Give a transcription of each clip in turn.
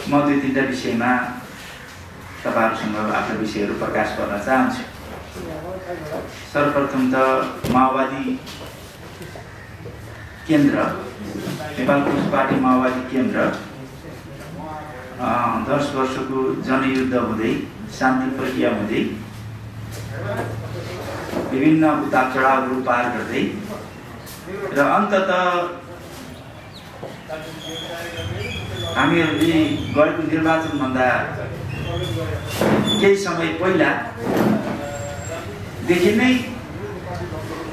म दुई तीनटा विषयमा तपाईहरुसँग आफ्ना विषयहरू प्रकाश गर्न चाहन्छु। सर्वप्रथम त माओवादी केन्द्र नेपाल कम्युनिस्ट पार्टी माओवादी केन्द्र 10 वर्षको जनयुद्ध हुँदै शान्ति प्रक्रिया हुँदै विभिन्न उतार चढावहरू पार गर्दै र अन्ततः हामीहरूले गएको निर्वाचनभन्दा केही समय पहिला देखि नै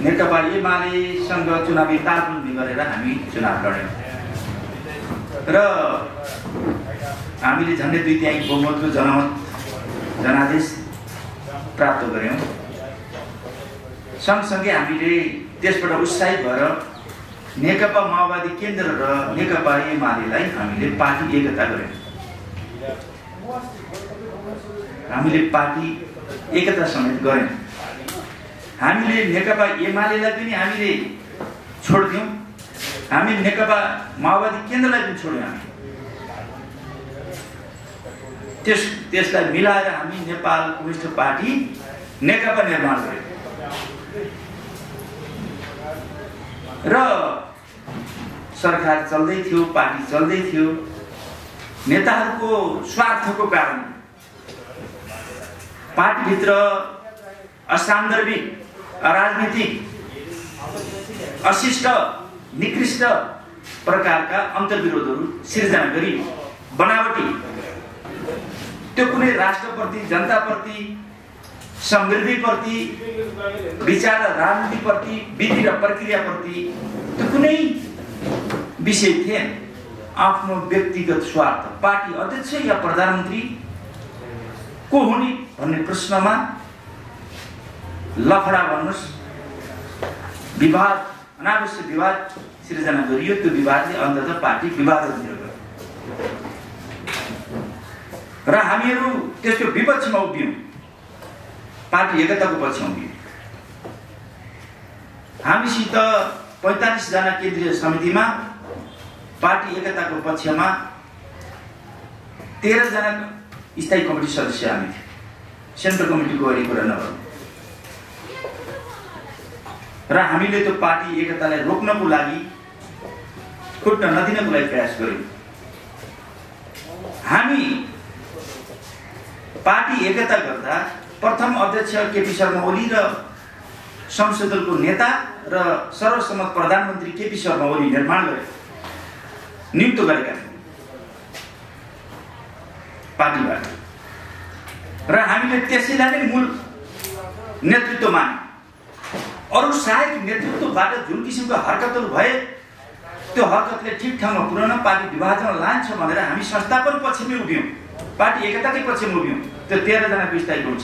नेकपा एमालेसँग चुनावी तालमेल गरेर हामी चुनाव लड्यौं र हामीले झन्डै 2/3 बहुमतको जनादेश प्राप्त गर्यौं। सँगसँगै हामीले त्यसबाट उत्साहित भएर नेकपा माओवादी केन्द्र र नेकपा एमालेलाई हामीले पार्टी एकता गर्यौं। हामीले पार्टी एकता समेत गर्यौं। हामीले नेकपा एमालेलाई पनि हामीले छोड्दियौं, हामी नेकपा माओवादी केन्द्रलाई पनि छोड्यौं। हामी त्यसलाई मिलाएर हामी नेपाल कम्युनिस्ट पार्टी नेकपा निर्माण गर्यौं र सरकार चल्दै थियो, पार्टी चल्दै थियो। नेताहरूको स्वार्थको कारण पार्टीभित्र असान्दर्भिक, अराजनीतिक, अशिष्ट, निकृष्ट प्रकारका अन्तर्विरोधहरू सिर्जना गरियो। बनावटी त्यो कुनै राष्ट्रप्रति, जनताप्रति, समृद्धिप्रति, विचार र राजनीतिप्रति, विधि र प्रक्रियाप्रति त्यो कुनै विषय थिएन। आफ्नो व्यक्तिगत स्वार्थ, पार्टी अध्यक्ष या प्रधानमन्त्री को हुने भन्ने प्रश्नमा लफडा भन्नुस्, विवाद, अनावश्यक विवाद सिर्जना गरियो। त्यो विवादले अन्ततः पार्टी विभाजनतिर गयो र हामीहरू त्यसको विपक्षमा उभियौं, पार्टी एकताको पक्षमा उभियौं। हामीसित 45 जना केन्द्रीय समितिमा पार्टी एकताको पक्षमा 13 जना स्थायी कमिटी सदस्य हामी थियौं। सेन्ट्रल कमिटीको अहिले कुरा नगरौँ। र हामीले त्यो पार्टी एकतालाई रोक्नको लागि, फुट्न नदिनको लागि प्रयास गर्यौं। हामी पार्टी एकता गर्दा प्रथम अध्यक्ष केपी शर्मा ओली र संसद दलको नेता र सर्वसम्मत प्रधानमन्त्री केपी शर्मा ओली निर्माण गरे, नियुक्त गरेका पार्टीबाट। र हामीले त्यसैलाई नै मूल नेतृत्व मान्यौं। अरु सहायक नेतृत्वबाट जुन किसिमको हरकतहरू भए त्यो हरकतले ठिक ठाउँमा पुर्याउन पार्टी विभाजन लान्छ भनेर हामी संस्थापन पक्षमै उभियौं, पार्टी एकताकै पक्षमा उभियौं। त्यो 13 जनाको स्थायी हुन्छ,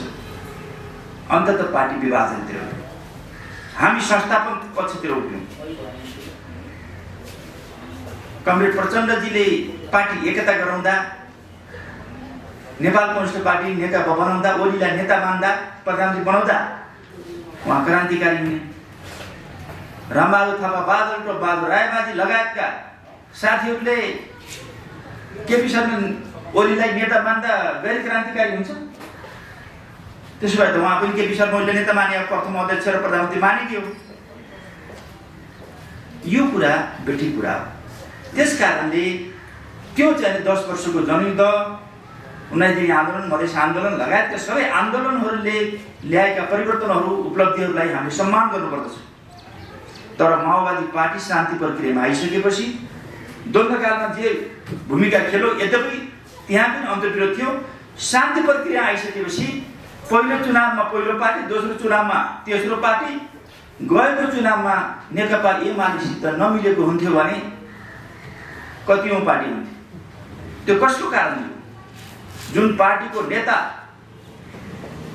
अन्ततः पार्टी विभाजनतिर गयो। हामी संस्थापन पक्षतिर उभियौं। कमरेड प्रचण्डजीले पार्टी एकता गराउँदा, नेपाल कम्युनिस्ट पार्टी नेकपा बनाउँदा, ओलीलाई नेता मान्दा, प्रधानमन्त्री बनाउँदा उहाँ क्रान्तिकारी हुने। रामबहादुर थापा, बहादुर रायमाझी लगायतका साथीहरूले केपी शर्मा ओलीलाई नेता मान्दा गैर क्रान्तिकारी हुन्छ? त्यसो भए त उहाँ पनि केपी शर्मा ओलीले नेता माने, प्रथम अध्यक्ष र प्रधानमन्त्री मानिदियो। यो कुरा बेठी कुरा हो। त्यसकारणले त्यो चाहिँ 10 वर्षको जनयुद्ध, 19 दिने आन्दोलन, मधेस आन्दोलन लगायतका सबै आन्दोलनहरूले ल्याएका परिवर्तनहरू, उपलब्धिहरूलाई हामीले सम्मान गर्नुपर्दछ। तर माओवादी पार्टी शान्ति प्रक्रियामा आइसकेपछि द्वन्द्वकालमा जे भूमिका खेल्यो, यद्यपि त्यहाँ पनि अन्तर्विरोध थियो। शान्ति प्रक्रिया आइसकेपछि पहिलो चुनावमा पहिलो पार्टी, दोस्रो चुनावमा तेस्रो पार्टी, गएको चुनावमा नेकपा एमालेसित नमिलेको हुन्थ्यो भने कतिौं पार्टी हुन्थ्यो? त्यो कसको कारणले? जुन पार्टीको नेता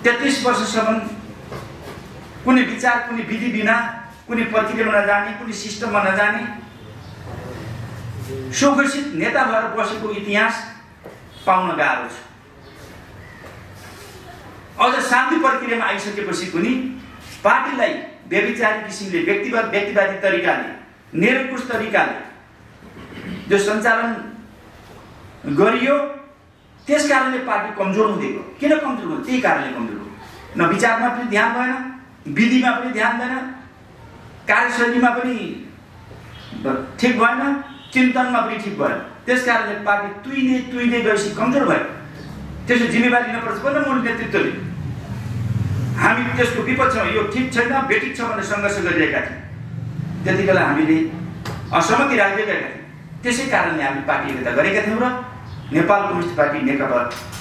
33 वर्षसम्म कुनै विचार, कुनै विधि बिना, कुनै प्रक्रियामा नजाने, कुनै सिस्टममा नजाने सुघोषित नेता भएर बसेको इतिहास पाउन गाह्रो छ। अझ शान्ति प्रक्रियामा आइसकेपछि पनि पार्टीलाई व्यभिचारी किसिमले, व्यक्तिवादी तरिकाले, निरङ्कुश तरिकाले जो सञ्चालन गरियो त्यस कारणले पार्टी कमजोर हुँदै गयो। किन कमजोर भयो? त्यही कारणले कमजोर भयो। न विचारमा पनि ध्यान भएन, विधिमा पनि ध्यान भएन, कार्यशैलीमा पनि ठिक भएन, चिन्तनमा पनि ठिक भएन। त्यस कारणले पार्टी तुइँदै गएपछि कमजोर भयो। त्यसको जिम्मेवारी लिनुपर्छ पनि मूल नेतृत्वले। हामी त्यसको विपक्षमा यो ठिक छैन, बेठिक छ भनेर सङ्घर्ष गरिरहेका थियौँ। त्यति बेला हामीले असहमति राखिरहेका थियौँ। त्यसै कारणले हामी पार्टी एकता गरेका थियौँ र नेपाल कम्युनिस्ट पार्टी नेकपा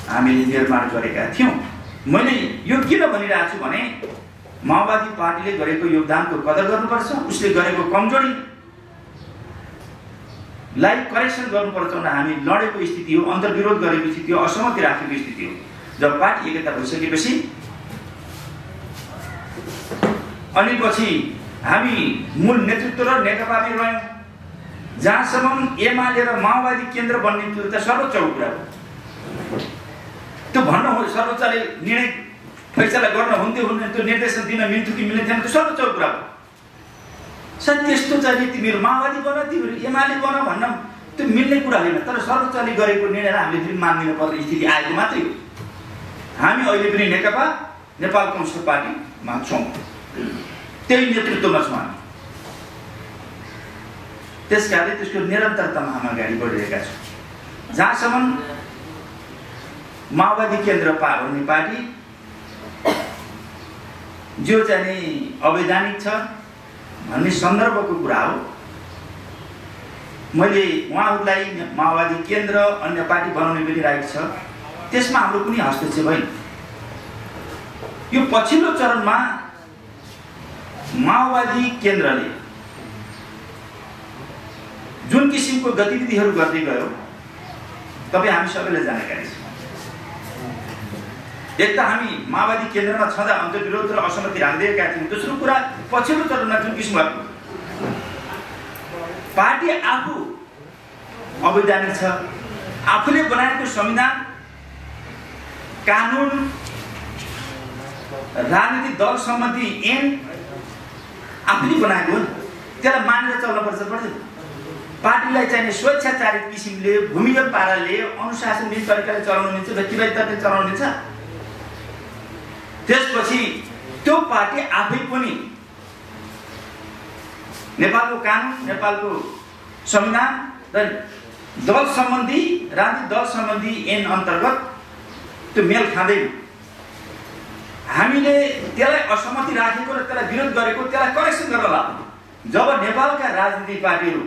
हामीले निर्माण गरेका थियौँ। मैले यो किन भनिरहेको छु भने माओवादी पार्टीले गरेको योगदानको कदर गर्नुपर्छ, उसले गरेको कमजोरीलाई करेक्सन गर्नुपर्छ भनेर हामी लडेको स्थिति हो, अन्तर्विरोध गरेको स्थिति हो, असहमति राखेको स्थिति हो। जब पार्टी एकता भइसकेपछि अनि पछि हामी मूल नेतृत्व र नेकपामै रह्यौँ। जहाँसम्म एमाले र माओवादी केन्द्र बन्ने त्यो त सर्वोच्च कुरा हो। त्यो भन्न हो सर्वोच्चले निर्णय फैसला गर्न हुन्थ्यो त्यो निर्देशन दिन मिल्थ्यो कि मिल्ने थिएन, त्यो सर्वोच्च कुरा हो। सायद त्यस्तो चाहिँ तिमीहरू माओवादी बन, तिमीहरू एमाले बन भन्न त्यो मिल्ने कुरा होइन। तर सर्वोच्चले गरेको निर्णयलाई हामीले फेरि मानिदिनु पर्ने स्थिति आएको मात्रै हो। हामी अहिले पनि नेकपा नेपाल कम्युनिस्ट पार्टीमा छौँ, त्यही नेतृत्वमा छौँ हामी। त्यस कारणले त्यसको निरन्तरतामा हामी अगाडि बढिरहेका छौँ। जहाँसम्म माओवादी केन्द्र भन्ने पार्टी जो चाहिँ अवैधानिक छ भन्ने सन्दर्भको कुरा हो। मैले उहाँहरूलाई माओवादी केन्द्र अन्य पार्टी बनाउने पनि राइट छ, त्यसमा हाम्रो कुनै हस्तक्षेप होइन। यो पछिल्लो चरणमा माओवादी केन्द्रले जुन किसिमको गतिविधिहरू गर्दै गयो तपाईँ हामी सबैलाई जानकारी छ। एक त हामी माओवादी केन्द्रमा छँदा अन्तर्विरोध र असहमति राख्दैका थियौँ। दोस्रो कुरा पछिल्लो चरणमा जुन किसिमको पार्टी आफू अवैधानिक छ, आफूले बनाएको संविधान कानुन राजनीतिक दल सम्बन्धी ऐन आफूले बनाएको हो, त्यसलाई मानेर चल्नुपर्छ पर्दैन। पार्टीलाई चाहिने स्वेच्छाचारित किसिमले भूमिगत पाराले अनुशासनहीन तरिकाले चलाउनु मिल्छ, व्यक्तिगत तरिकाले चलाउनु मिल्छ। त्यसपछि त्यो पार्टी आफै पनि नेपालको कानुन, नेपालको संविधान र दल सम्बन्धी राजनीतिक दल सम्बन्धी ऐन अन्तर्गत त्यो मेल खाँदैन। हामीले त्यसलाई असहमति राखेको र त्यसलाई विरोध गरेको, त्यसलाई करेक्सन गर्न लाग्यो। जब नेपालका राजनीतिक पार्टीहरू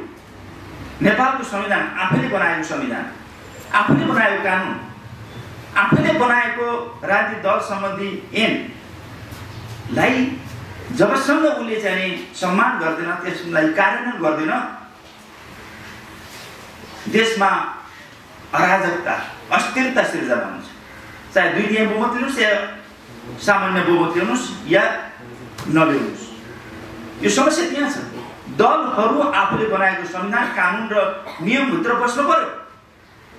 नेपालको संविधान आफैले बनाएको संविधान, आफैले बनाएको कानुन, आफैले बनाएको राजनीतिक दल सम्बन्धी ऐनलाई जबसम्म उसले चाहिँ सम्मान गर्दैन, त्यसलाई कार्यान्वयन गर्दैन, देशमा अराजकता अस्थिरता सिर्जना हुन्छ। चाहे 2 तिहाई बहुमत लिनुहोस् या सामान्य बहुमत ल्याउनुहोस् या नल्याउनुहोस्, यो समस्या त्यहाँ छ। दलहरू आफूले बनाएको संविधान कानुन र नियमभित्र बस्नु पर्यो,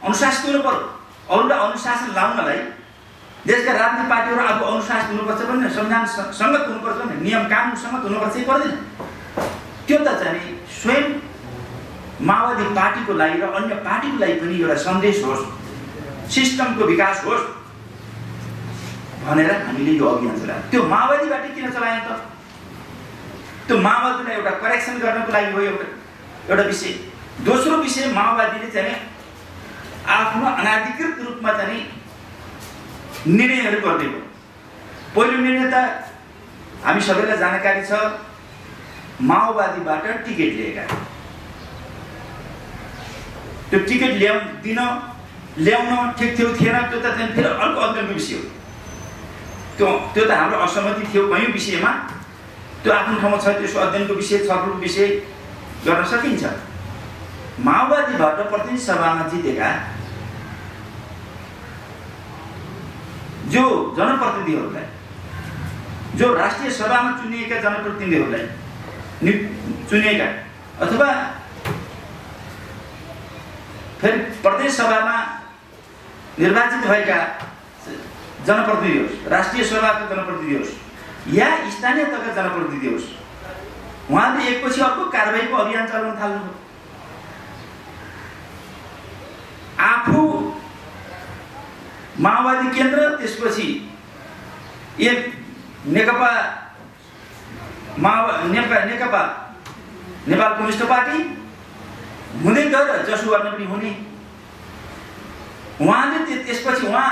अनुशासित हुनु पर्यो। अरूलाई अनुशासन लाउनलाई देशका राजनीतिक पार्टीहरू आफू अनुशासित हुनुपर्छ भने, संविधान सङ्गत हुनुपर्छ भने, नियम कानुन सङ्गत हुनुपर्छ पर्दैन। त्यो त चाहिँ स्वयं माओवादी पार्टीको लागि र अन्य पार्टीको लागि पनि एउटा सन्देश होस्, सिस्टमको विकास होस् भनेर हामीले यो अभियान चलायौँ। त्यो माओवादीबाट किन चलायौँ त? त्यो माओवादीलाई एउटा करेक्सन गर्नको लागि हो एउटा विषय। दोस्रो विषय, माओवादीले चाहिँ आफ्नो अनाधिकृत रूपमा चाहिँ निर्णयहरू गर्दै हो। पहिलो निर्णय त हामी सबैलाई जानकारी छ, माओवादीबाट टिकट लिएका। त्यो टिकट ल्याउन ठिक थियो थिएन त्यो त फेरि अर्को अध्ययनको विषय हो। त्यो त हाम्रो असहमति थियो कयौँ विषयमा, त्यो आफ्नो ठाउँमा छ, त्यसको अध्ययनको विषय, छलफलको विषय गर्न सकिन्छ। माओवादीबाट प्रतिनिधि सभामा जितेका जो जनप्रतिनिधिहरूलाई, जो राष्ट्रिय सभामा चुनिएका जनप्रतिनिधिहरूलाई चुनिएका अथवा फेरि प्रदेश सभामा निर्वाचित भएका जनप्रतिनिधि होस्, राष्ट्रिय सभाका जनप्रतिनिधि होस् या स्थानीय तहका जनप्रतिनिधि होस्, उहाँले एकपछि अर्को कारबाहीको अभियान चलाउन थाल्नुभयो। आफू माओवादी केन्द्र, त्यसपछि एक नेकपा नेपाल कम्युनिस्ट पार्टी हुँदै गएर जसो गर्न पनि हुने। उहाँले त्यसपछि उहाँ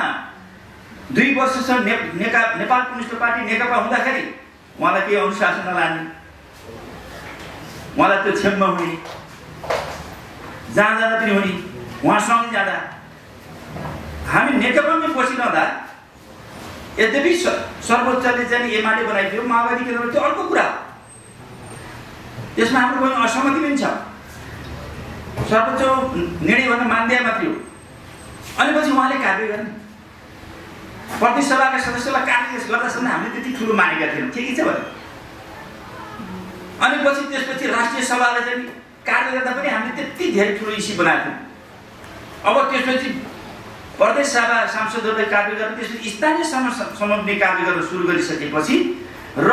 2 वर्षसम्म नेपाल कम्युनिस्ट पार्टी नेकपा हुँदाखेरि उहाँलाई केही अनुशासन नलाने, उहाँलाई त्यो क्षममा हुने, जहाँ जाँदा पनि हुने, उहाँसँग जाँदा हामी नेकपामै बसिरहँदा यद्यपि सर्वोच्चले चाहिँ एमाले बनाइदियो, माओवादी केन्द्र त्यो अर्को कुरा, त्यसमा हाम्रो कुनै असहमति पनि छ, सर्वोच्च निर्णय भन्न मान्दिया मात्रै हो। अनि पछि उहाँले कार्य गर्ने, प्रदेश सभाका सदस्यलाई कार्य गर्दासम्म हामीले त्यति ठुलो मानेका थियौँ, ठिकै छ भने। अनि पछि त्यसपछि राष्ट्रिय सभालाई चाहिँ कार्य गर्दा पनि हामीले त्यति धेरै ठुलो इस्यु बनाएको थियौँ। अब त्यसपछि प्रदेश सभा सांसदहरूले कार्य गर्ने, त्यसपछि स्थानीय समन्वय कार्य गर्न सुरु गरिसकेपछि र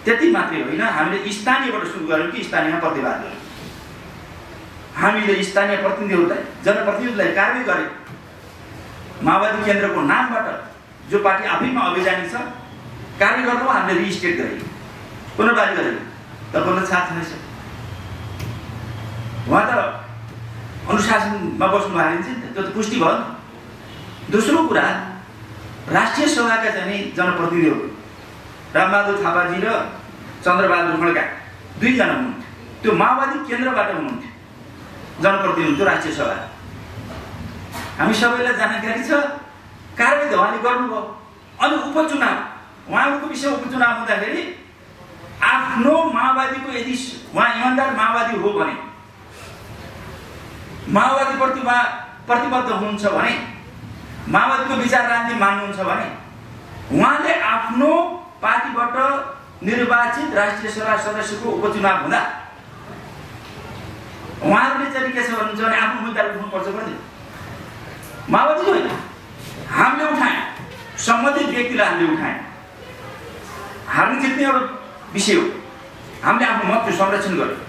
त्यति मात्रै होइन, हामीले स्थानीयबाट सुरु गर्यौँ कि स्थानीयमा प्रतिवाद गर्यौँ। हामीले स्थानीय प्रतिनिधिहरूलाई, जनप्रतिनिधिहरूलाई कार्य गर्यौँ। माओवादी केन्द्रको नामबाट जो पार्टी आफैमा अभिजानी छ, कार्य गर्नु हामीले रिस्टेट गऱ्यौँ, पुनर्वारी गऱ्यौँ। तपाईँलाई थाहा छैन, उहाँ त अनुशासनमा बस्नु भएको छ नि त, त्यो त पुष्टि भयो। दोस्रो कुरा, राष्ट्रिय सभाका चाहिँ जनप्रतिनिधिहरू रामबहादुर थापाजी र चन्द्रबहादुर खड्का 2 जना हुनुहुन्थ्यो, त्यो माओवादी केन्द्रबाट हुनुहुन्थ्यो जनप्रतिनिधि राष्ट्रिय सभा। हामी सबैलाई जानकारी छ, कारबाही उहाँले गर्नुभयो। अनि उपचुनाव, उहाँहरूको विषय उपचुनाव हुँदाखेरि आफ्नो माओवादीको यदि उहाँ इमान्दार माओवादी हो भने, माओवादीप्रति उहाँ प्रतिबद्ध हुनुहुन्छ भने, माओवादीको विचार राजनीति मान्नुहुन्छ भने उहाँले आफ्नो पार्टीबाट निर्वाचित राष्ट्रिय सभा सदस्यको उपचुनाव हुँदा उहाँहरूले चाहिँ के छ भन्नुहुन्छ भने आफ्नो उम्मेदवार उठाउनुपर्छ भने माओवादी होइन, हामीले उठायौँ, सम्बन्धित व्यक्तिलाई हामीले उठायौँ। हार्ने जित्ने एउटा विषय हो, हामीले आफ्नो मतको संरक्षण गर्यौँ।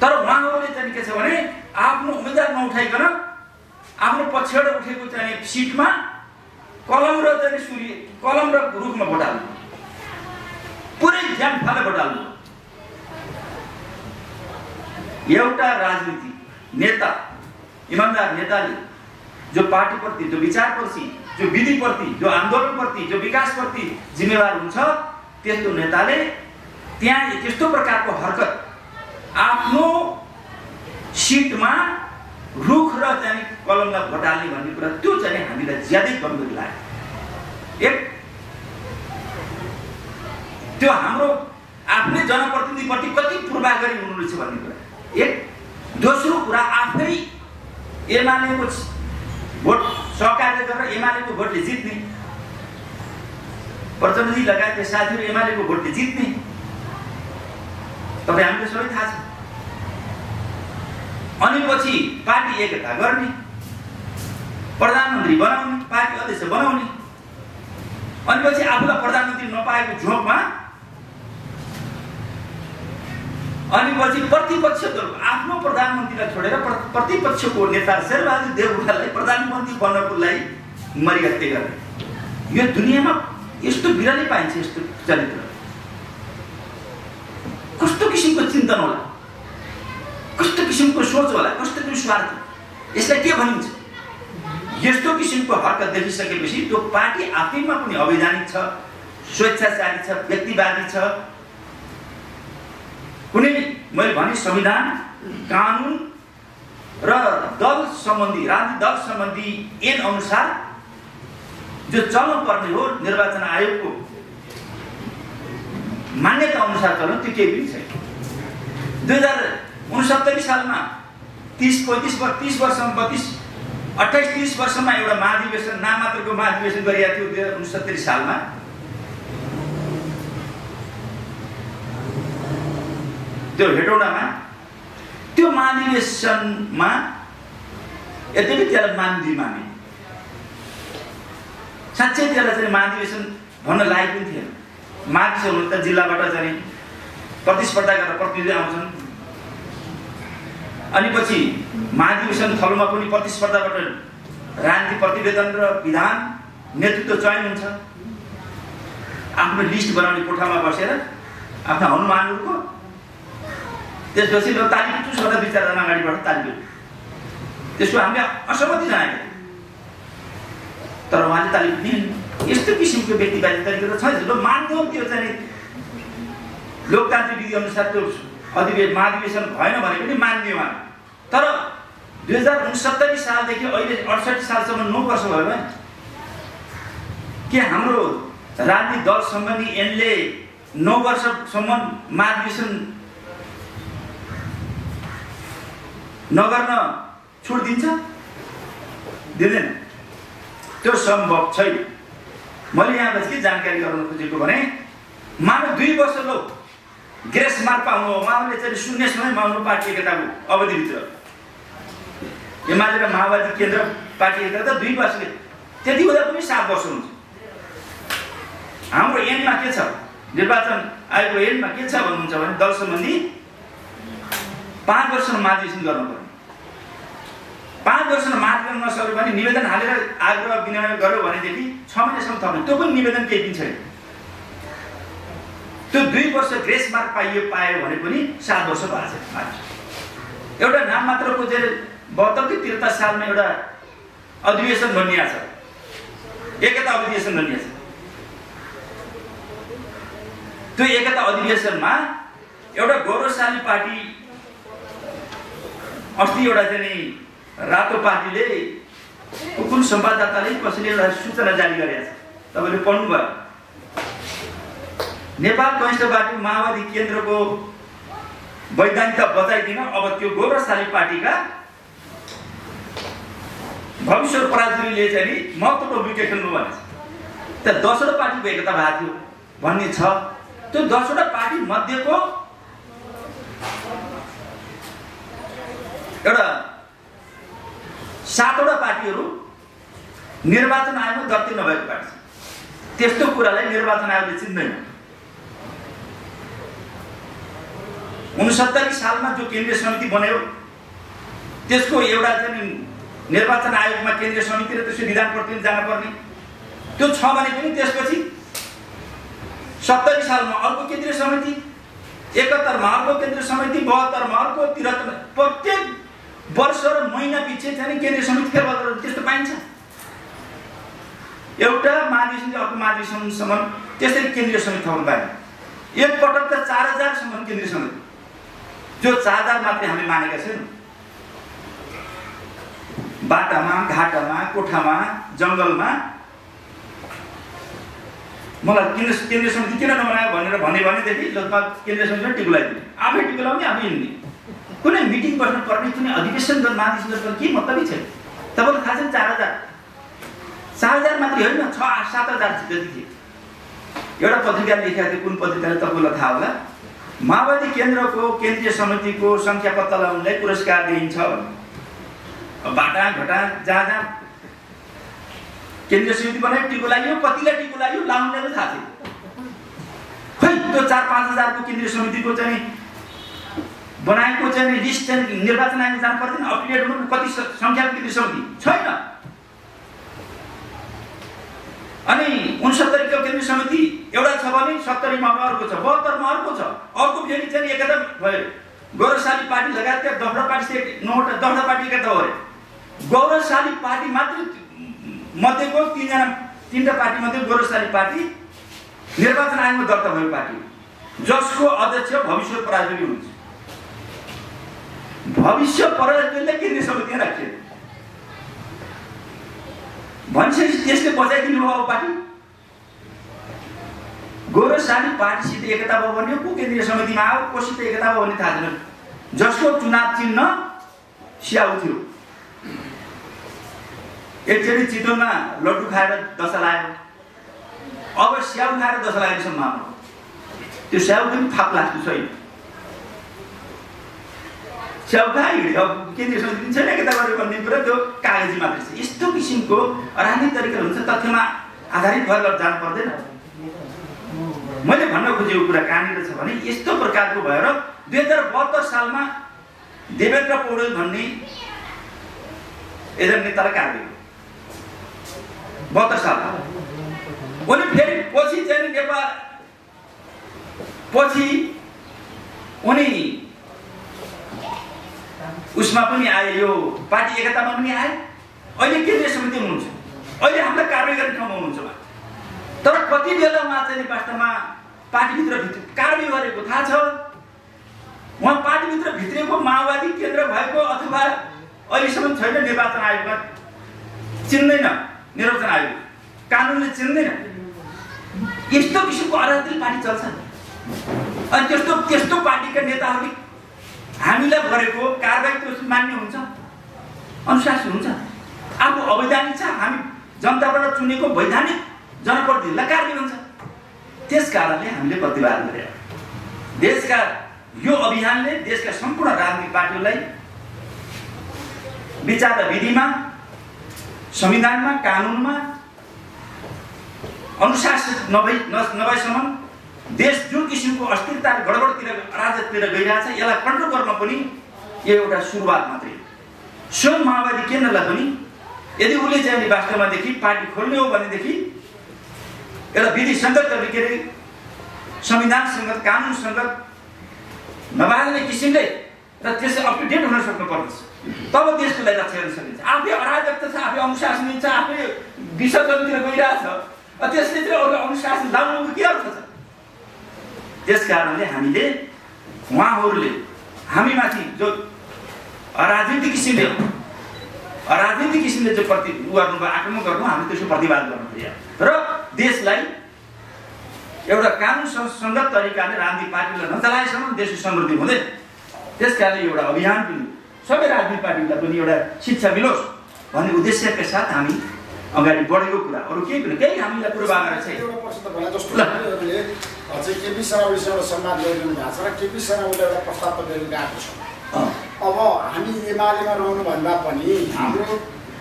तर उहाँहरूले चाहिँ के छ भने आफ्नो उम्मेदवार नउठाइकन आफ्नो पछिबाट उठेको चाहिँ सिटमा कलम र रुखमा भोट हाल्नु, पुरै ज्यान फाले भोट हाल्नु। एउटा राजनीति नेता, इमान्दार नेताले जो पार्टीप्रति, जो विचारप्रति, जो विधिप्रति, जो आन्दोलनप्रति, जो विकासप्रति जिम्मेवार हुन्छ, त्यस्तो नेताले त्यहाँ त्यस्तो प्रकारको हरकत आफ्नो सिटमा रुख र चाहिँ कलमलाई भोट हाल्ने भन्ने कुरा, त्यो चाहिँ हामीलाई ज्यादै गम्भीर लाग्यो। एक त्यो हाम्रो आफ्नै जनप्रतिनिधिप्रति कति पूर्वाग्रही हुनु रहेछ भन्ने कुरा एक। दोस्रो कुरा, आफ्नै एमालेको भोट सहकार्य गरेर एमालेको भोटले जित्ने, प्रचण्डजी लगायतका साथीहरू एमालेको भोटले जित्ने, तपाईँ हामीलाई सबै थाहा छ। अनि पछि पार्टी एकता गर्ने, प्रधानमन्त्री बनाउने, पार्टी अध्यक्ष बनाउने, अनि पछि आफूलाई प्रधानमन्त्री नपाएको झोकमा अनि पछि प्रतिपक्ष दल आफ्नो प्रधानमन्त्रीलाई छोडेर प्रतिपक्षको नेता शेरबहादुर देउवालाई प्रधानमन्त्री बन्नको लागि मरिहत्ते गर्ने। यो दुनियाँमा यस्तो बिरलै पाइन्छ, यस्तो चरित्र। कस्तो किसिमको चिन्तन होला, कस्तो किसिमको सोच होला, कस्तो किसिमको स्वार्थ, यसलाई के भनिन्छ? यस्तो किसिमको हरकत देखिसकेपछि त्यो पार्टी आफैमा पनि अवैधानिक छ, स्वेच्छाचारी छ, व्यक्तिवादी छ। कुनै मैले भने संविधान, कानुन र दल सम्बन्धी, राजनीतिक दल सम्बन्धी ऐन अनुसार जो चल्नु पर्ने हो, निर्वाचन आयोगको मान्यता अनुसार चल्नु, त्यो केही पनि छैन। 2069 सालमा 30 वर्षमा एउटा महाधिवेशन, नामात्रको महाधिवेशन गरिएको थियो 2069 सालमा। त्यो हेटौडामा त्यो महाधिवेशनमा यद्यपि त्यसलाई मान्दी माने, साँच्चै त्यसलाई चाहिँ महाधिवेशन भन्न लायक पनि थिएन। महाधिवेशन हुनु त जिल्लाबाट चाहिँ प्रतिस्पर्धा गरेर प्रतिनिधि आउँछन्, अनि पछि महाधिवेशन थलोमा पनि प्रतिस्पर्धाबाट राजनीति प्रतिवेदन र विधान नेतृत्व चयन हुन्छ। आफ्नो लिस्ट बनाउने कोठामा बसेर आफ्ना हनुमानहरूको त्यसपछि ल ताली पिट्छु छोटा दुई चारजना अगाडिबाट ताली पिट्छु। त्यसको हामीले असहमति जनाएका थियौँ, तर उहाँले ताली पिट्ने यस्तो किसिमको व्यक्तिवादी तरिका त छैन। ल मान्यौँ त्यो चाहिँ लोकतान्त्रिक विधि अनुसार त्यो महाधिवेशन भएन भने पनि मान्यौँ हामी। तर 2069 सालदेखि अहिले 68 सालसम्म 9 वर्ष भयो भने के हाम्रो राजनीतिक दल सम्बन्धी ऐनले 9 वर्षसम्म महाधिवेशन नगर्न छुट दिन्छ? दिँदैन। त्यो सम्भव छैन। मैले यहाँलाई के जानकारी गराउन खोजेको भने मानव 2 वर्ष लो ग्रेस मार्क पाउनु हो, उहाँले चाहिँ शून्य समयमा आउनु पार्टी एकताको अवधिभित्र। एमाले र माओवादी केन्द्र पार्टी एकता त 2 वर्षले, त्यति हुँदा पनि 7 वर्ष हुन्छ। हाम्रो ऐनमा के छ, निर्वाचन आयोगको ऐनमा के छ भन्नुहुन्छ भने दल सम्बन्धी 5 वर्षमा महाधिवेशन गर्नुपर्ने। 5 वर्षमा महाधिवेशन नसक्यो भने निवेदन हालेर आग्रह विनय गर्यो भनेदेखि 6 महिनासम्म थप्ने, त्यो पनि निवेदन केही पनि छैन। त्यो 2 वर्ष ग्रेस मार्क पायो भने पनि 7 वर्ष भएको छ। एउटा नाम मात्रको चाहिँ 72 कि 73 सालमा एउटा अधिवेशन भनिएको छ, एकता अधिवेशन भनिएको छ। त्यो एकता अधिवेशनमा एउटा गौरवशाली पार्टी अस्ति एउटा चाहिँ रातो पार्टीले कुन संवाददाताले कसैले एउटा सूचना जारी गरेको छ, तपाईँले पढ्नुभयो। नेपाल कम्युनिस्ट पार्टी माओवादी केन्द्रको वैधानिकता बचाइदिन अब त्यो गौरवशाली पार्टीका भविष्य पराजुलीले चाहिँ महत्त्वपूर्ण भूमिका खेल्नु भनेको छ। त 10वटा पार्टीको एकता भएको थियो भन्ने छ। त्यो 10वटा पार्टी मध्येको एउटा 7वटा पार्टीहरू निर्वाचन आयोगमा दर्ता नभएको पार्टी छ। त्यस्तो कुरालाई निर्वाचन आयोगले चिन्दैन। 69 सालमा जो केन्द्रीय समिति बन्यो त्यसको एउटा चाहिँ निर्वाचन आयोगमा केन्द्रीय समिति र त्यसको विधान प्रतिनिधि जानुपर्ने त्यो छ भने पनि त्यसपछि 70 सालमा अर्को केन्द्रीय समिति, 71 मा अर्को केन्द्रीय समिति, 72 मा अर्को, 73 प्रत्येक वर्ष र महिना पछि चाहिँ केन्द्रीय समिति फेरबदल त्यस्तो पाइन्छ। एउटा महाधिवेशनले अर्को महाधिवेशनसम्म त्यसरी केन्द्रीय समिति थप्नु पाएन। एक पटक त 4000 सम्म केन्द्रीय समिति, जो 4000 मात्रै हामीले मानेका छैनौँ। बाटामा, घाटामा, कोठामा, जङ्गलमा मलाई केन्द्रीय समिति किन नबनायो भनेर भनेदेखि केन्द्रीय समितिमा टिको लगाइदिने, आफै टिको लगाउने, आफै हिँड्ने। कुनै मिटिङ बस्नु पर्ने, कुनै अधिवेशन गर्न महाधिवेशन गर्न केही मतलबै छैन। तपाईँलाई थाहा छ 4000 मात्रै होइन, 6-7 हजार जति थिए। एउटा पत्रिकाले लेखेको थियो, कुन पत्रिकाले तपाईँलाई थाहा होला, माओवादी केन्द्रको केन्द्रीय समितिको सङ्ख्या पत्ता लगाउनलाई पुरस्कार दिइन्छ भन्ने। बाटा घटा जहाँ केन्द्रीय समिति बनायो, टिको लाग्यो, कतिलाई टिको लाग्यो लाउनेलाई थाहा थियो। खै त्यो 4-5 हजारको केन्द्रीय समितिको चाहिँ बनाएको चाहिँ लिस्ट चाहिँ निर्वाचन आयोग जानु पर्दैन, अपडेट हुनु कति सङ्ख्याको केन्द्रीय समिति छैन। अनि 69 को केन्द्रीय समिति एउटा छ भने 70 मा अर्को छ, 72 मा अर्को छ, अर्को फेरि चाहिँ एकता भयो। गौरवशाली पार्टी लगायतका 10वटा पार्टी 10वटा पार्टी एकता हो। गौरवशाली पार्टी मात्र मध्येको 3टा पार्टी मध्ये गौरवशाली पार्टी निर्वाचन आयोगमा दर्ता भएको पार्टी, जसको अध्यक्ष भविष्य पराजुली हुनुहुन्छ। भविष्य पराजुलीले केन्द्रीय समितिमा राखियो भन्छेपछि त्यसले बचाइदिनु भयो पार्टी। गौरवशाली पार्टीसित एकता भयो भने को केन्द्रीय समितिमा आयो, कोसित एकता भयो भने थाहा छैन। जसको चुनाव चिन्ह स्याउ थियो, एकचोटि चितवनमा लड्डु खाएर दशा लाग्यो, अब स्याउ खाएर दशा लागेको सम्भावना। त्यो स्याउ पनि फाप लाग्छ छैन, स्याउ खायो। अब केन्द्रीय समिति छैन एकता गर्यो भन्ने कुरा त्यो कागजी मात्रै छ। यस्तो किसिमको राजनीतिक तरिका हुन्छ, तथ्यमा आधारित भएर जानु पर्दैन। मैले भन्न खोजेको कुरा कहाँनिर छ भने यस्तो प्रकारको भएर 2072 सालमा देवेन्द्र पौडेल भन्ने एकजना नेतालाई काट्यो। 72 सालमा उनी फेरि पछि चाहिँ नेपाल पछि उनी उसमा पनि आए, यो पार्टी एकतामा पनि आए। अहिले केन्द्रीय समिति हुनुहुन्छ, अहिले हामीलाई कारबाही गर्ने ठाउँमा हुनुहुन्छ। तर कति बेला उहाँ चाहिँ वास्तवमा पार्टीभित्र कारबाही गरेको थाहा छ? उहाँ पार्टीभित्र भित्रिएको माओवादी केन्द्र भएको अथवा अहिलेसम्म छैन, निर्वाचन आयोगमा चिन्दैन, निर्वाचन आयोग कानुनले चिन्दैन। यस्तो किसिमको अराजकताले पार्टी चल्छ। अनि त्यस्तो पार्टीका नेताहरूले हामीलाई गरेको कारबाही त्यो मान्य हुन्छ, अनुशासन हुन्छ। आफू अवैधानिक छ, हामी जनताबाट चुनेको वैधानिक जनप्रतिनिधिलाई कारबाही हुन्छ। त्यस कारणले हामीले प्रतिवाद गरे। देशका यो अभियानले देशका सम्पूर्ण राजनीतिक पार्टीहरूलाई विचार र विधिमा, संविधानमा, कानुनमा अनुशासित नभएसम्म देश जुन किसिमको अस्थिरता र गडबडतिर अराजकतिर गइरहेछ, यसलाई कन्ट्रोल गर्न पनि यो एउटा सुरुवात मात्रै हो। स्वयं माओवादी केन्द्रलाई पनि यदि उसले चाहिँ वास्तवमादेखि पार्टी खोल्ने हो भनेदेखि एउटा विधि सङ्गत के अरे संविधान सङ्गत, कानुन सङ्गत नभएने किसिमले र त्यसले अप टु डेट हुन सक्नु पर्दछ। तब देशको लागि रक्षा गर्न सकिन्छ। आफै अराजकता छ, आफै अनुशासन छ, आफै विसर्जनतिर गइरहेछ, त्यसले चाहिँ अरू अनुशासन लाउनुको के अर्थ छ? त्यस कारणले हामीले उहाँहरूले हामीमाथि जो अराजनीतिक किसिमले जो गर्नुभयो, आक्रमण गर्नु, हामीले त्यसको प्रतिवाद गर्नु पर्यो र देशलाई एउटा कानुन सङ्गत तरिकाले राजनीतिक पार्टीलाई नचलाएसम्म देशको समृद्धि हुँदैन। त्यस कारणले एउटा अभियान पनि सबै राजनीतिक पार्टीलाई पनि एउटा शिक्षा मिलोस् भन्ने उद्देश्यका साथ हामी अगाडि बढेको कुरा, अरू केही पनि केही हामीलाई पूर्वाग्रह छैन। एउटा प्रश्न त होला जस्तो हामीले चाहिँ केपी शर्मा ओलीसँग संवाद गरिरहनु भएको छ र केपी शर्मा ओलीले एउटा प्रस्ताव त लिएर गएको छ। अब हामी एमालेमा रहनुभन्दा पनि हाम्रो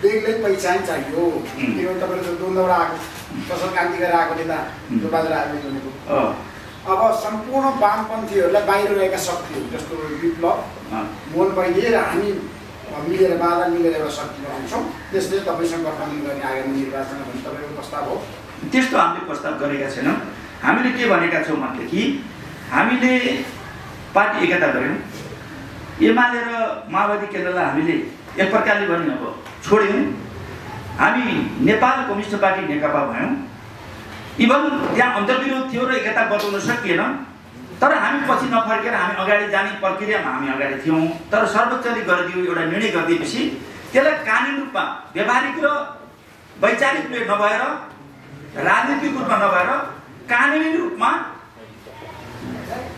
बेग्लै पहिचान चाहियो। किनभने तपाईँले द्वन्द्वबाट आएको फसल क्रान्ति गरेर आएको नेता बहादुर आर्मी भनेको, अब सम्पूर्ण वामपन्थीहरूलाई बाहिर रहेका शक्तिहरू जस्तो विप्लव, मोहन बैनी र हामी मिलेर बाधा मिलेर एउटा शक्ति बनाउँछौँ, त्यसले तपाईँसँग गठबन्धन गर्ने आगामी निर्वाचन भन्ने तपाईँको प्रस्ताव हो? त्यस्तो हामीले प्रस्ताव गरेका छैनौँ। हामीले के भनेका छौँ भनेदेखि हामीले पार्टी एकता गऱ्यौँ, एमाले र माओवादी केन्द्रलाई हामीले एक प्रकारले पनि अब छोड्यौँ। हामी नेपाल कम्युनिस्ट पार्टी नेकपा भयौँ। इभन त्यहाँ अन्तर्विरोध थियो र एकता बताउन सकिएन, तर हामी पछि नफर्केर हामी अगाडि जाने प्रक्रियामा हामी अगाडि थियौँ। तर सर्वोच्चले गरिदियो एउटा निर्णय गरिदिएपछि त्यसलाई कानुनी रूपमा, व्यावहारिक र वैचारिक रूपले नभएर, राजनीतिक रूपमा नभएर कानुनी रूपमा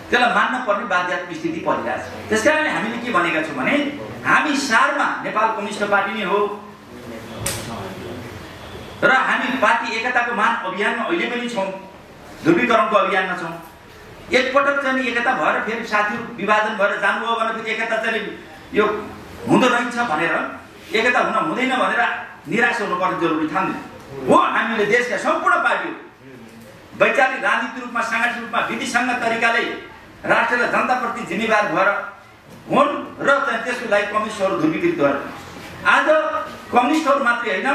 त्यसलाई मान्न पर्ने बाध्यात्मक स्थिति परिरहेछ। त्यस कारणले हामीले के भनेका छौँ भने हामी सारमा नेपाल कम्युनिस्ट पार्टी नै हो र हामी पार्टी एकताको मान अभियानमा अहिले पनि छौँ, ध्रुवीकरणको अभियानमा छौँ। एकपटक चाहिँ एकता भएर फेरि साथीहरू विभाजन भएर जानुभयो भने फेरि एकता चाहिँ यो हुँदो रहेछ भनेर, एकता हुन हुँदैन भनेर निराश हुनुपर्ने जरुरी ठान्दैन हो। हामीले देशका सम्पूर्ण पार्टीहरू वैचारिक, राजनीतिक रूपमा, साङ्गठनिक रूपमा, विधिसङ्गत तरिकाले राष्ट्र र जनताप्रति जिम्मेवार भएर हुन् र त्यसको लागि कम्युनिस्टहरू ध्रुवीकृत गरे। आज कम्युनिस्टहरू मात्रै होइन,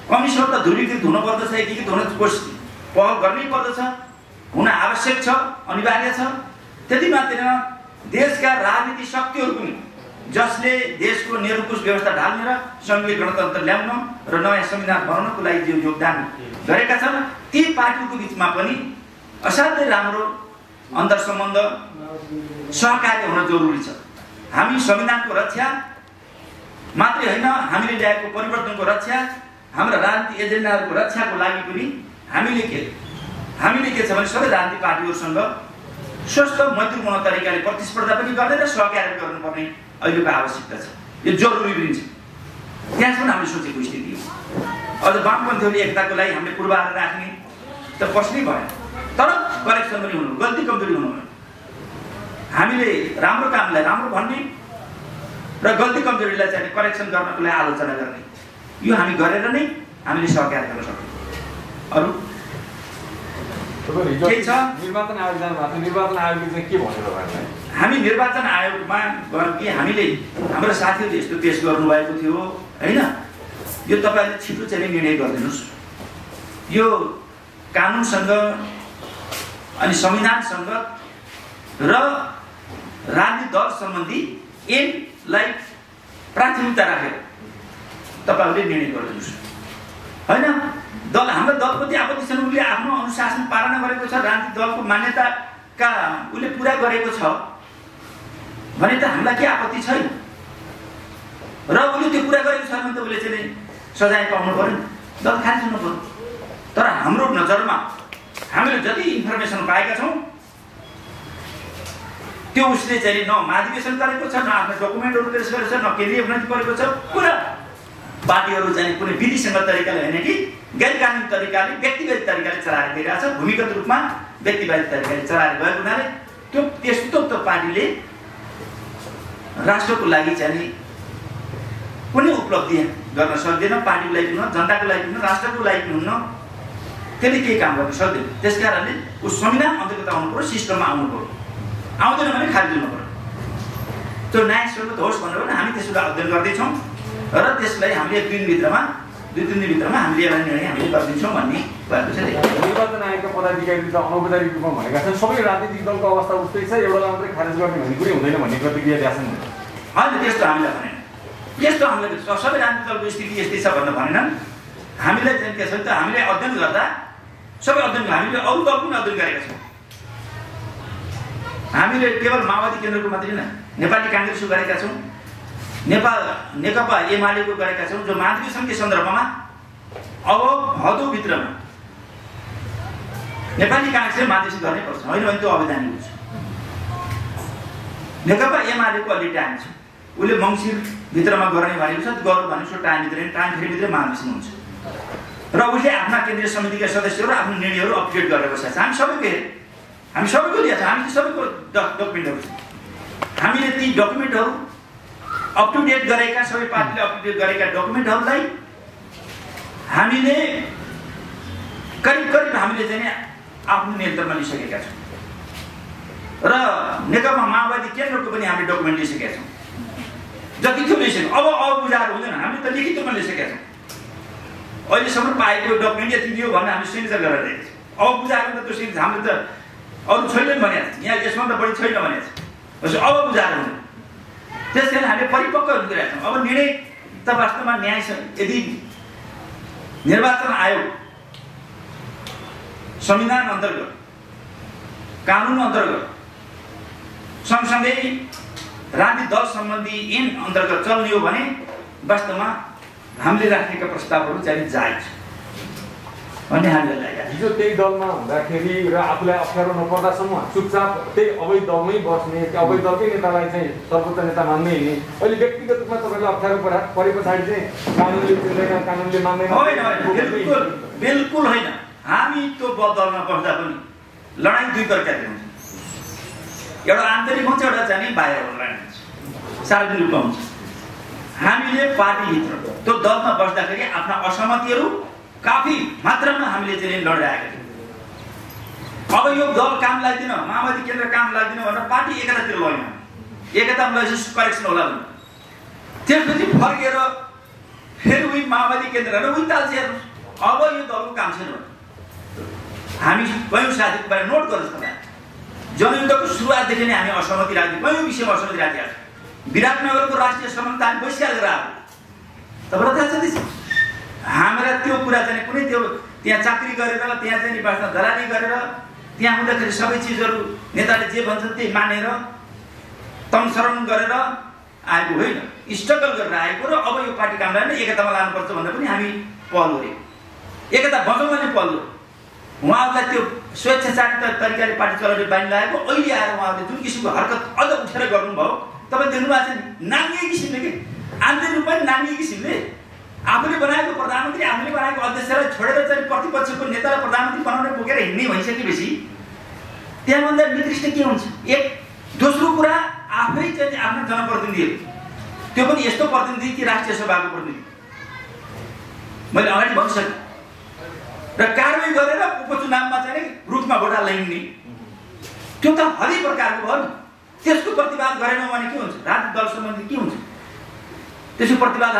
कम्युनिस्टहरू त ध्रुवीकृत हुनुपर्दछ, एकीकृत हुन पहल गर्नै पर्दछ, हुन आवश्यक छ, अनिवार्य छ। त्यति मात्रै न, देशका राजनीतिक शक्तिहरू पनि जसले देशको निरङ्कुश व्यवस्था ढाल्ने र सङ्घीय गणतन्त्र ल्याउन र नयाँ संविधान बनाउनको लागि जो योगदान गरेका छन्, ती पार्टीको बिचमा पनि असाध्यै राम्रो अन्तर्सम्बन्ध, सहकार्य हुन जरुरी छ। हामी संविधानको रक्षा मात्रै होइन, हामीले ल्याएको परिवर्तनको रक्षा, हाम्रा राजनीतिक एजेन्डाहरूको रक्षाको लागि पनि हामीले के छ भने सबै राजनीतिक पार्टीहरूसँग स्वस्थ मैत्रीपूर्ण तरिकाले प्रतिस्पर्धा पनि गर्ने र सहकार्य गर्नुपर्ने अहिलेको आवश्यकता छ। यो जरुरी पनि छ। त्यहाँसम्म हामीले सोचेको स्थिति हो। अझ वामपन्थीहरूले एकताको लागि हामीले पूर्वाधार राख्ने त बस्नै भएन, तर करेक्सन पनि हुनु, गल्ती कमजोरी हुनु भयो। हामीले राम्रो कामलाई राम्रो भन्ने र गल्ती कमजोरीलाई चाहिँ करेक्सन गर्नको लागि आलोचना गर्ने, यो हामी गरेर नै हामीले सहकार्य गर्न सक्छौँ। अरू के छ? निर्वाचन आयोग जानु भएको छ, निर्वाचन आयोगले चाहिँ के भनेर भन्नु? हामी निर्वाचन आयोगमा गयौँ कि हामीले हाम्रो साथीहरूले यस्तो पेश गर्नुभएको थियो होइन, यो तपाईहरुले छिटो चाहिँ निर्णय गरिदिनुस्। यो कानुनसँग अनि संविधानसँग र राजनीतिक दल सम्बन्धी एमलाई प्राथमिकता राखेर तपाईहरुले निर्णय गरिदिनुस्। हैन, दल हाम्रो दलप्रति आपत्ति छ, उले आफ्नो अनुशासन पालना गरेको छ, राजनीतिक दलको मान्यताका उले पूरा गरेको छ भने त हामीलाई के आपत्ति छैन। र उले त्यो पूरा गरेको छ भने त उले चाहिँ सजाय पाउनु पर्यो, दल खारिज हुनु पर्यो। तर हाम्रो नजरमा हामीले जति इन्फर्मेसन पाएका छौं त्यो उसले चाहिँ न महाधिवेशन गरेको छ, न आफ्नो डकुमेन्टहरु पेश गरेको छ, न केन्द्रीय समिति गरेको छ। पुरा पार्टीहरु चाहिँ कुनै विधिसँग तरिकाले हैन कि गैर कानुनी तरिकाले व्यक्तिगत तरिकाले चलाएर गइरहेछ, भूमिगत रूपमा व्यक्तिगत तरिकाले चलाएर गएको हुनाले त्यो त्यस्तो त पार्टीले राष्ट्रको लागि चाहिँ कुनै उपलब्धि गर्न सक्दैन, पार्टीको लागि पनि, जनताको लागि पनि, राष्ट्रको लागि पनि हुन्न, त्यसले केही काम गर्न सक्दैन। त्यसकारणले उस संविधान अन्तर्गत आउनु पर्यो, सिस्टममा आउनु पर्यो, आउँदैन भने खारिज हुनु पर्यो। त्यो न्याय स्रोत होस् भनेर हामी त्यसको अध्ययन गर्दैछौँ र त्यसलाई हामीले 2-3 दिनभित्रमा हामीले एउटा निर्णय हामीले गरिदिन्छौँ भन्ने भएको छ। निर्वाचन आयोगका पदाधिकारीले त अनौपचारिक रूपमा भनेका छन् सबै राजनीतिक दलको अवस्था उस्तै छ, एउटालाई मात्रै खारेज गर्ने भन्ने कुरै हुँदैन भन्ने प्रतिक्रिया दिएछन्। होइन, त्यस्तो हामीलाई भनेन, त्यस्तो हामीले सबै राजनीतिक दलको स्थिति यस्तै छ भनेर भनेनन्। हामीलाई चाहिँ के छ त, हामीले अध्ययन गर्दा सबै अध्ययन हामीले अरू दल पनि अध्ययन गरेका छौँ। हामीले केवल माओवादी केन्द्रको मात्रै होइन, नेपाली कांग्रेसको गरेका छौँ, नेकपा एमालेको गरेका छौँ, जो महाधिवेशनको सन्दर्भमा अब भदौभित्रमा नेपाली कांग्रेसले महाधिवेशन गर्नै पर्छ, होइन भने त्यो अवैधानिक हुन्छ। नेकपा एमालेको अलि टाइम छ, उसले मङ्सिरभित्रमा गर्ने भनेको छ, गर्नु भनेको छ टाइम फेरि महाधिवेशन हुन्छ र उसले आफ्ना केन्द्रीय समितिका सदस्यहरू आफ्नो निर्णयहरू अपडेट गरेर बसेका छ। हामी सबैको लिएको छ, हामी सबैको डकुमेन्टहरू छ। हामीले ती डकुमेन्टहरू अप टु डेट गरेका, सबै पार्टीले अप टु डेट गरेका डकुमेन्टहरूलाई हामीले करिब हामीले चाहिँ आफ्नो नियन्त्रणमा लिइसकेका छौँ र नेकपा माओवादी केन्द्रको पनि हामीले डकुमेन्ट लिइसकेका छौँ। जति थियो लिइसक्यौँ, अब बुझाएर हुँदैन, हामीले त लिखित रूपमा लिइसकेका छौँ। अहिलेसम्म पाएको डकुमेन्ट यति दियो भनेर हामी सिग्नेचर गरेर दिएको छौँ। अब बुझाएर त त्यो सिग्नेचर हामीले त अरू छैन भनेको छ, यहाँ यसमा त बढी छैन भनेको छ, अब बुझाएर हुँदैन। त्यसकारण हामीले परिपक्व गरिरहेका छौँ। अब निर्णय त वास्तवमा न्याय छ। यदि निर्वाचन आयोग संविधान अन्तर्गत, कानुन अन्तर्गत, सँगसँगै राजनीतिक दल सम्बन्धी ऐन अन्तर्गत चल्ने हो भने वास्तवमा हामीले राखेका प्रस्तावहरू चाहिँ जायज भन्ने हामीलाई लागेको। हिजो त्यही दलमा हुँदाखेरि र आफूलाई अप्ठ्यारो नपर्दासम्म चुपचाप त्यही अवैध दलमै बस्ने, त्यो अवैध दलकै नेतालाई चाहिँ सर्वोच्च नेता मान्दै हिँड्ने, अहिले व्यक्तिगत रूपमा तपाईँलाई अप्ठ्यारो परे पछाडि चाहिँ कानुनले चिन्दैन, कानुनले मान्दैन? बिल्कुल होइन। हामी त्यो दलमा बस्दा पनि लडाइँ दुई प्रकारको हुन्छ, एउटा आन्तरिक हुन्छ, एउटा चाहिँ बाहिरबाट लडाइँ हुन्छ, सार्वजनिक रूपमा हुन्छ। हामीले पार्टीभित्र त्यो दलमा बस्दाखेरि आफ्ना असहमतिहरू काफी मात्रामा हामीले चाहिँ लडिरहेका थियौँ। अब यो दल काम लाग्दैन, माओवादी केन्द्र काम लाग्दैन भनेर पार्टी एकतातिर लग्यो, एकतामा लगेपछि करेक्सन होला भने त्यसपछि फर्केर फेरि उही माओवादी केन्द्र उही ताल हेर्नु, अब यो दलको काम छैन। हामी कयौँ साथीको बारे नोट गर्नुहोस् तपाईँ, जनयुद्धको सुरुवातदेखि नै हामी असहमति राख्यौँ, कयौँ विषयमा असहमति राखेका छौँ। विराटनगरको राष्ट्रिय सम्बन्ध हामी बसिहालेर आएको तपाईँलाई थाहा छ। हाम्रा त्यो कुरा चाहिँ कुनै त्यो त्यहाँ चाकरी गरेर, त्यहाँ चाहिँ बाँच्न दलाली गरेर, त्यहाँ हुँदाखेरि सबै चिजहरू नेताले जे भन्छन् त्यही मानेर तमसरण गरेर आएको होइन, स्ट्रगल गरेर आएको र अब यो पार्टी कामलाई नै एकतामा लानुपर्छ भनेर पनि हामी पहल गऱ्यौँ। एकता बचाउन नै पहल गऱ्यौँ। उहाँहरूलाई त्यो स्वेच्छाचारित तरिकाले पार्टी चलाउने बानी लागेको, अहिले आएर उहाँहरूले जुन किसिमको हरकत अझ उठेर गर्नुभयो, तपाईँ देख्नुभएको छ नाङ्गे किसिमले कि आन्तरिक रूपमा नाङ्गे किसिमले आफूले बनाएको प्रधानमन्त्री, आफूले बनाएको अध्यक्षलाई छोडेर चाहिँ प्रतिपक्षको नेतालाई प्रधानमन्त्री बनाउने बोकेर हिँड्ने भइसकेपछि त्यहाँभन्दा निकृष्ट के हुन्छ? एक दोस्रो कुरा, आफै चाहिँ आफ्नो जनप्रतिनिधिहरू, त्यो पनि यस्तो प्रतिनिधि कि राष्ट्रिय सभाको प्रतिनिधि, मैले अगाडि भनिसकेँ, र कारवाही गरेर उपचुनावमा चाहिँ रुखमा भोट हाल्न हिँड्ने, त्यो त हरेक प्रकारको भयो नि। त्यसको प्रतिवाद गरेनौँ भने के हुन्छ? राजनीतिक दल सम्बन्धी के हुन्छ? त्यसको प्रतिवाद